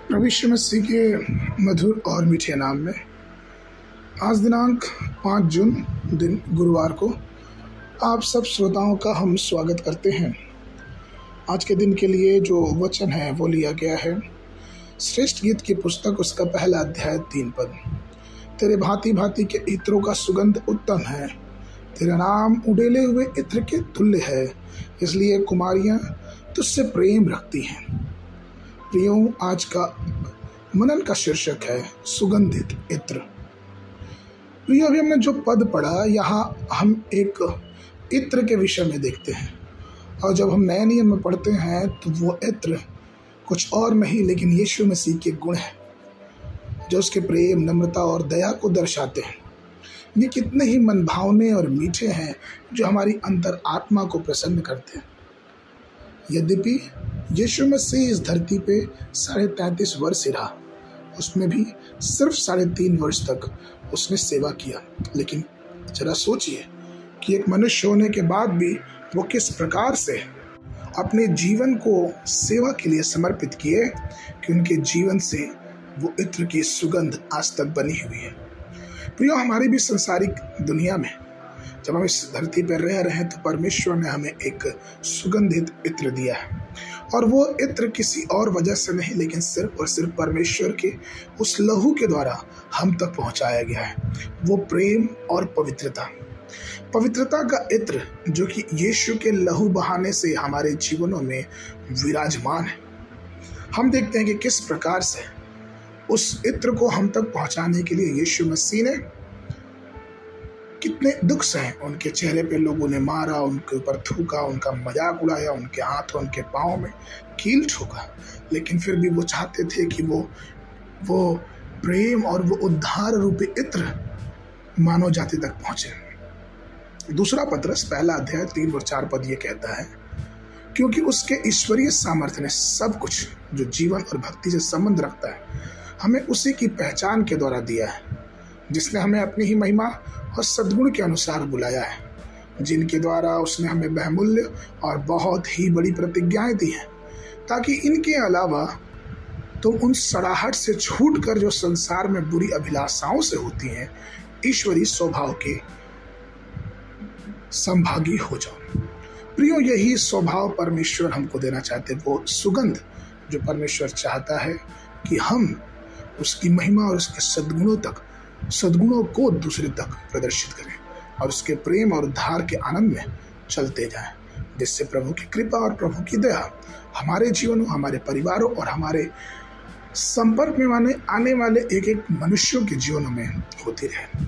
प्रभु यीशु मसीह के मधुर और मीठे नाम में आज दिनांक 5 जून दिन गुरुवार को आप सब श्रोताओं का हम स्वागत करते हैं। आज के दिन के लिए जो वचन है वो लिया गया है श्रेष्ठ गीत की पुस्तक, उसका पहला अध्याय 3 पद। तेरे भांति भांति के इत्रों का सुगंध उत्तम है, तेरा नाम उड़ेले हुए इत्र के तुल्य है, इसलिए कुमारियां तुझसे प्रेम रखती हैं। प्रियो, आज का मनन का शीर्षक है सुगंधित इत्र। प्रियो, अभी हमने जो पद पढ़ा, यहाँ हम एक इत्र के विषय में देखते हैं, और जब हम नए नियम में पढ़ते हैं तो वो इत्र कुछ और नहीं लेकिन यीशु मसीह के गुण हैं, जो उसके प्रेम, नम्रता और दया को दर्शाते हैं। ये कितने ही मनभावने और मीठे हैं जो हमारी अंतर आत्मा को प्रसन्न करते हैं। यद्यपि यीशु मसीह इस धरती पे 33.5 वर्ष ही रहा, उसमें भी सिर्फ 3.5 वर्ष तक उसने सेवा किया, लेकिन जरा सोचिए कि एक मनुष्य होने के बाद भी वो किस प्रकार से अपने जीवन को सेवा के लिए समर्पित किए कि उनके जीवन से वो इत्र की सुगंध आज तक बनी हुई है। प्रियो, हमारी भी संसारिक दुनिया में जब हम इस धरती पर रह रहे हैं तो परमेश्वर ने हमें एक सुगंधित इत्र दिया है, और वो इत्र किसी और वजह से नहीं लेकिन सिर्फ और सिर्फ परमेश्वर के उस लहू के द्वारा हम तक पहुंचाया गया है। वो प्रेम और पवित्रता का इत्र जो कि यीशु के लहू बहाने से हमारे जीवनों में विराजमान है। हम देखते हैं कि किस प्रकार से उस इत्र को हम तक पहुंचाने के लिए यीशु मसीह ने कितने दुख सहे। उनके चेहरे पे लोगों ने मारा, उनके ऊपर थूका, उनका मजाक उड़ाया, उनके हाथों उनके पाँव में कील ठोका, लेकिन फिर भी वो चाहते थे कि वो प्रेम और वो उद्धार रूपी इत्र मानव जाति तक पहुंचे। दूसरा पत्रस पहला अध्याय 3 और 4 पद ये कहता है, क्योंकि उसके ईश्वरीय सामर्थ्य ने सब कुछ जो जीवन और भक्ति से संबंध रखता है हमें उसी की पहचान के द्वारा दिया है, जिसने हमें अपनी ही महिमा और सद्गुण के अनुसार बुलाया है, जिनके द्वारा उसने हमें बहुमूल्य और बहुत ही बड़ी प्रतिज्ञाएं दी हैं, ताकि इनके अलावा तुम उन सड़ाहट से छूट कर जो संसार में बुरी अभिलाषाओं से होती हैं ईश्वरीय स्वभाव के संभागी हो जाओ। प्रियो, यही स्वभाव परमेश्वर हमको देना चाहते, वो सुगंध जो परमेश्वर चाहता है कि हम उसकी महिमा और उसके सद्गुणों को दूसरे तक प्रदर्शित करें और उसके प्रेम और उद्धार के आनंद में चलते जाएं, जिससे प्रभु की कृपा और प्रभु की दया हमारे जीवनों, हमारे परिवारों और हमारे संपर्क में आने वाले एक एक मनुष्यों के जीवनों में होती रहे।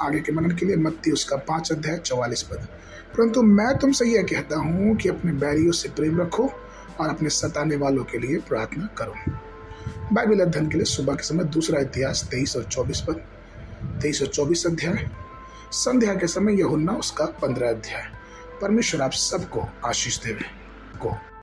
आगे के मनन के लिए मत्ती उसका 5 अध्याय 44 पद। परंतु मैं तुमसे यह कहता हूँ कि अपने बैरियों से प्रेम रखो और अपने सताने वालों के लिए प्रार्थना करो। बाइबल अध्ययन के लिए सुबह के समय दूसरा इतिहास 23 और 24 पद, 23 और 24 अध्याय। संध्या के समय यूहन्ना उसका 15 अध्याय। परमेश्वर आप सबको आशीष देवे।